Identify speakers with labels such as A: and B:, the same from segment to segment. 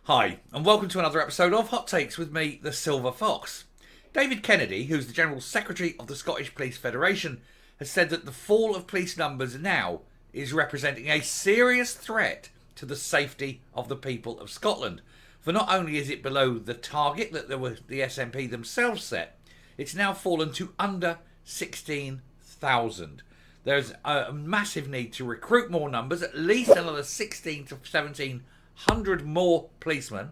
A: Hi, and welcome to another episode of Hot Takes with me, the Silver Fox. David Kennedy, who's the General Secretary of the Scottish Police Federation, has said that the fall of police numbers now is representing a serious threat to the safety of the people of Scotland. For not only is it below the target that the SNP themselves set, it's now fallen to under 16,000. There's a massive need to recruit more numbers, at least another 16 to 1700 more policemen,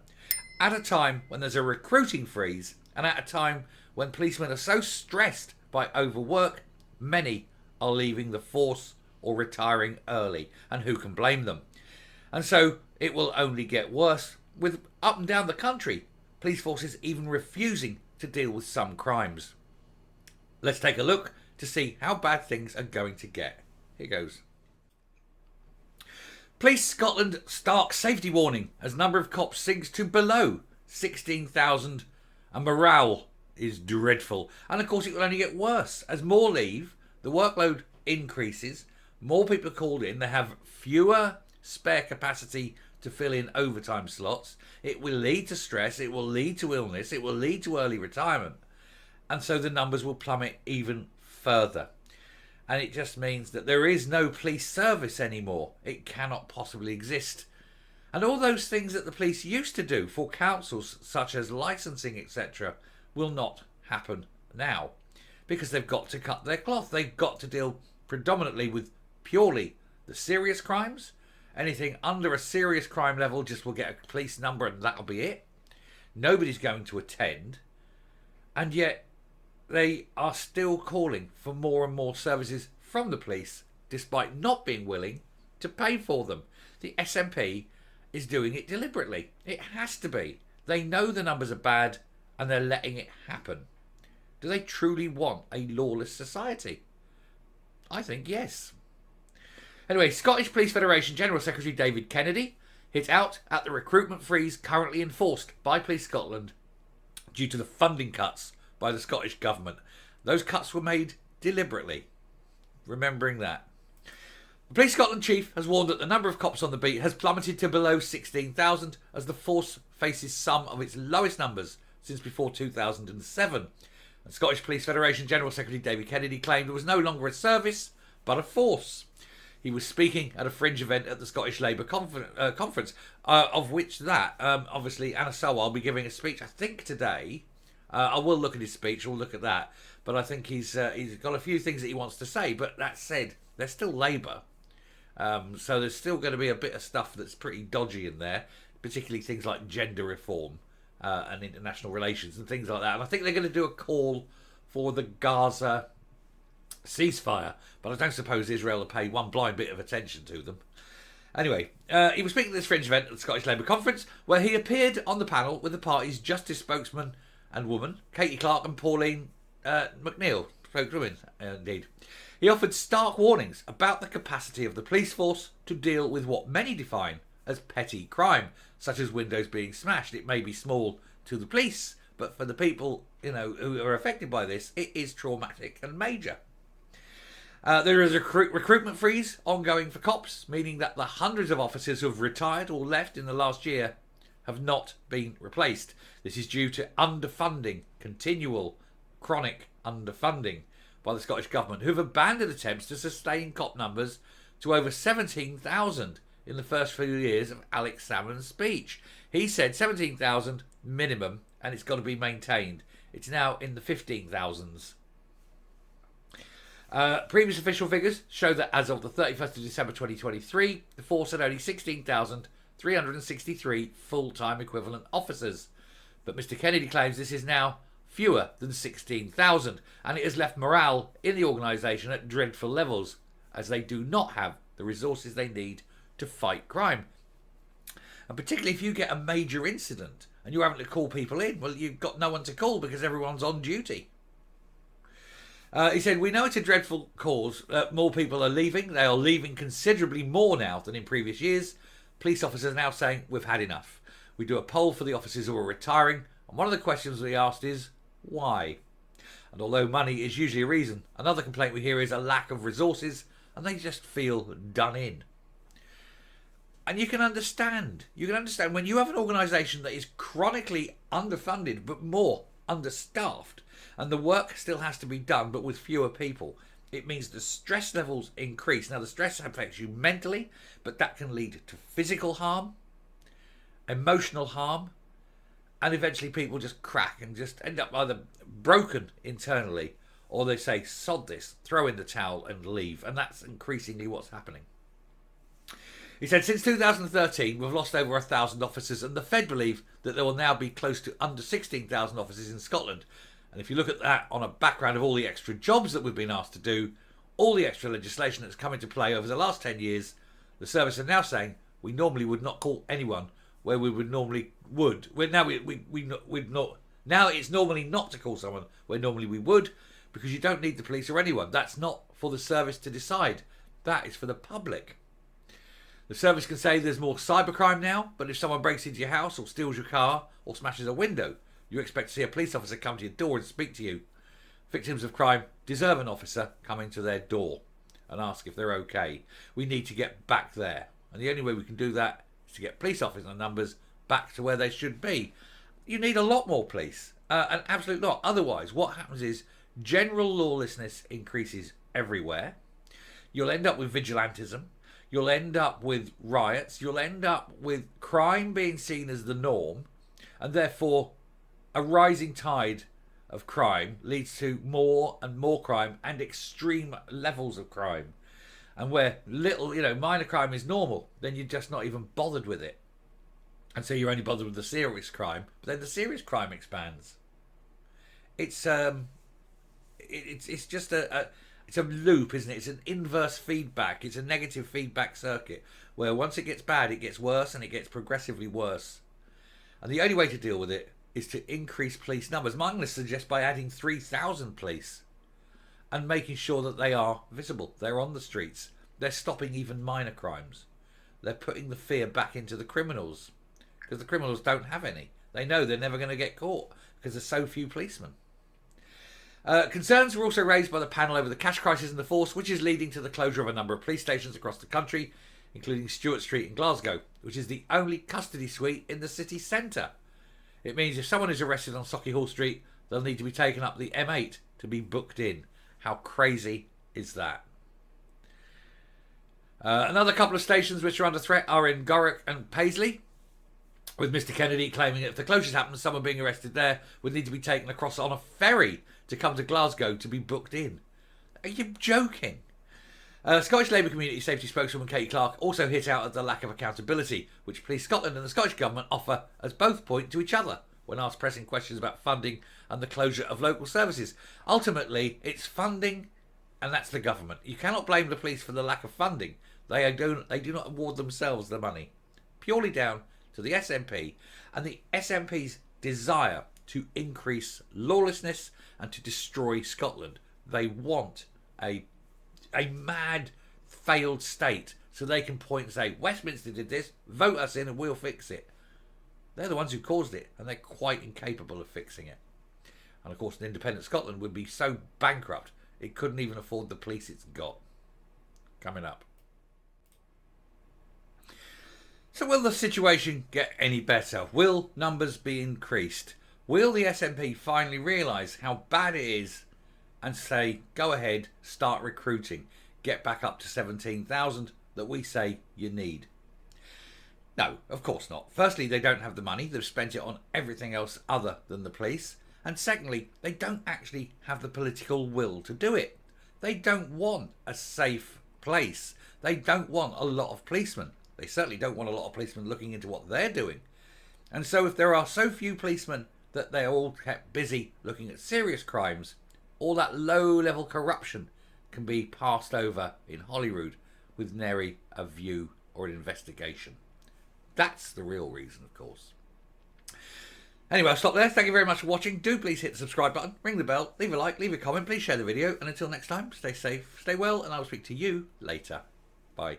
A: at a time when there's a recruiting freeze and at a time when policemen are so stressed by overwork, many are leaving the force or retiring early, and who can blame them? And so it will only get worse, with up and down the country, police forces even refusing to deal with some crimes. Let's take a look to see how bad things are going to get. Here goes. Police Scotland stark safety warning as number of cops sinks to below 16,000 and morale is dreadful. And of course it will only get worse. As more leave, the workload increases, more people are called in, they have fewer spare capacity to fill in overtime slots. It will lead to stress, it will lead to illness, it will lead to early retirement. And so the numbers will plummet even further. And it just means that there is no police service anymore. It cannot possibly exist. And all those things that the police used to do for councils, such as licensing, etc., will not happen now. Because they've got to cut their cloth. They've got to deal predominantly with purely the serious crimes. Anything under a serious crime level just will get a police number and that'll be it. Nobody's going to attend. And yet they are still calling for more and more services from the police, despite not being willing to pay for them. The SNP is doing it deliberately. It has to be. They know the numbers are bad and they're letting it happen. Do they truly want a lawless society? I think yes. Anyway, Scottish Police Federation General Secretary David Kennedy hit out at the recruitment freeze currently enforced by Police Scotland due to the funding cuts by the Scottish Government. Those cuts were made deliberately. Remembering that. The Police Scotland chief has warned that the number of cops on the beat has plummeted to below 16,000 as the force faces some of its lowest numbers since before 2007. And Scottish Police Federation General Secretary David Kennedy claimed it was no longer a service but a force. He was speaking at a fringe event at the Scottish Labour conference, of which obviously Anna Sowell will be giving a speech, I think today. I will look at his speech, we'll look at that. But I think he's got a few things that he wants to say. But that said, they're still Labour. So there's still going to be a bit of stuff that's pretty dodgy in there, particularly things like gender reform and international relations and things like that. And I think they're going to do a call for the Gaza ceasefire. But I don't suppose Israel will pay one blind bit of attention to them. Anyway, he was speaking at this fringe event at the Scottish Labour conference, where he appeared on the panel with the party's justice spokesman and woman, Katie Clark and Pauline McNeill, spokeswomen, indeed. He offered stark warnings about the capacity of the police force to deal with what many define as petty crime, such as windows being smashed. It may be small to the police, but for the people who are affected by this, it is traumatic and major. There is a recruitment freeze ongoing for cops, meaning that the hundreds of officers who have retired or left in the last year have not been replaced. This is due to underfunding, continual, chronic underfunding by the Scottish Government, who have abandoned attempts to sustain cop numbers to over 17,000 in the first few years of Alex Salmond's speech. He said 17,000 minimum, and it's got to be maintained. It's now in the 15,000s. Previous official figures show that as of the 31st of December 2023, the force had only 16,363 full-time equivalent officers. But Mr Kennedy claims this is now fewer than 16,000, and it has left morale in the organisation at dreadful levels, as they do not have the resources they need to fight crime. And particularly if you get a major incident and you're having to call people in, well, you've got no one to call because everyone's on duty. He said, we know it's a dreadful cause. More people are leaving. They are leaving considerably more now than in previous years. Police officers are now saying, we've had enough. We do a poll for the officers who are retiring. And one of the questions we asked is, why? And although money is usually a reason, another complaint we hear is a lack of resources and they just feel done in. And you can understand. You can understand when you have an organisation that is chronically underfunded but more understaffed, and the work still has to be done but with fewer people. It means the stress levels increase. Now, the stress affects you mentally, but that can lead to physical harm, emotional harm, and eventually people just crack and just end up either broken internally, or they say, sod this, throw in the towel and leave. And that's increasingly what's happening. He said, since 2013, we've lost over 1,000 officers, and the Fed believe that there will now be close to under 16,000 officers in Scotland. And if you look at that on a background of all the extra jobs that we've been asked to do, all the extra legislation that's come into play over the last 10 years, the service are now saying we normally would not call anyone where we would normally would. Now it's normally not to call someone where normally we would, because you don't need the police or anyone. That's not for the service to decide. That is for the public. The service can say there's more cybercrime now, but if someone breaks into your house or steals your car or smashes a window, you expect to see a police officer come to your door and speak to you. Victims of crime deserve an officer coming to their door and ask if they're okay. We need to get back there. And the only way we can do that is to get police officer numbers back to where they should be. You need a lot more police. An absolute lot. Otherwise, what happens is general lawlessness increases everywhere. You'll end up with vigilantism. You'll end up with riots. You'll end up with crime being seen as the norm. And therefore, a rising tide of crime leads to more and more crime and extreme levels of crime. And where little, minor crime is normal, then you're just not even bothered with it. And so you're only bothered with the serious crime. But then the serious crime expands. It's just it's a loop, isn't it? It's an inverse feedback. It's a negative feedback circuit where once it gets bad, it gets worse and it gets progressively worse. And the only way to deal with it is to increase police numbers. I'm going to suggest by adding 3,000 police and making sure that they are visible. They're on the streets. They're stopping even minor crimes. They're putting the fear back into the criminals, because the criminals don't have any. They know they're never going to get caught because there's so few policemen. Concerns were also raised by the panel over the cash crisis in the force, which is leading to the closure of a number of police stations across the country, including Stewart Street in Glasgow, which is the only custody suite in the city centre. It means if someone is arrested on Sauchiehall Street, they'll need to be taken up the M8 to be booked in. How crazy is that? Another couple of stations which are under threat are in Gorick and Paisley, with Mr Kennedy claiming that if the closures happen, someone being arrested there would need to be taken across on a ferry to come to Glasgow to be booked in. Are you joking? Scottish Labour Community Safety spokeswoman Katie Clark also hit out at the lack of accountability which Police Scotland and the Scottish Government offer, as both point to each other when asked pressing questions about funding and the closure of local services. Ultimately, it's funding, and that's the government. You cannot blame the police for the lack of funding. They do not award themselves the money. Purely down to the SNP and the SNP's desire to increase lawlessness and to destroy Scotland. They want a mad, failed state so they can point and say, Westminster did this, vote us in and we'll fix it. They're the ones who caused it, and they're quite incapable of fixing it. And of course, an independent Scotland would be so bankrupt it couldn't even afford the police it's got. Coming up. So will the situation get any better? Will numbers be increased? Will the SNP finally realise how bad it is and say, go ahead, start recruiting, get back up to 17,000 that we say you need? No, of course not. Firstly, they don't have the money. They've spent it on everything else other than the police. And secondly, they don't actually have the political will to do it. They don't want a safe place. They don't want a lot of policemen. They certainly don't want a lot of policemen looking into what they're doing. And so if there are so few policemen that they're all kept busy looking at serious crimes, all that low-level corruption can be passed over in Holyrood with nary a view or an investigation. That's the real reason, of course. Anyway, I'll stop there. Thank you very much for watching. Do please hit the subscribe button, ring the bell, leave a like, leave a comment, please share the video, and until next time, stay safe, stay well, and I will speak to you later. Bye.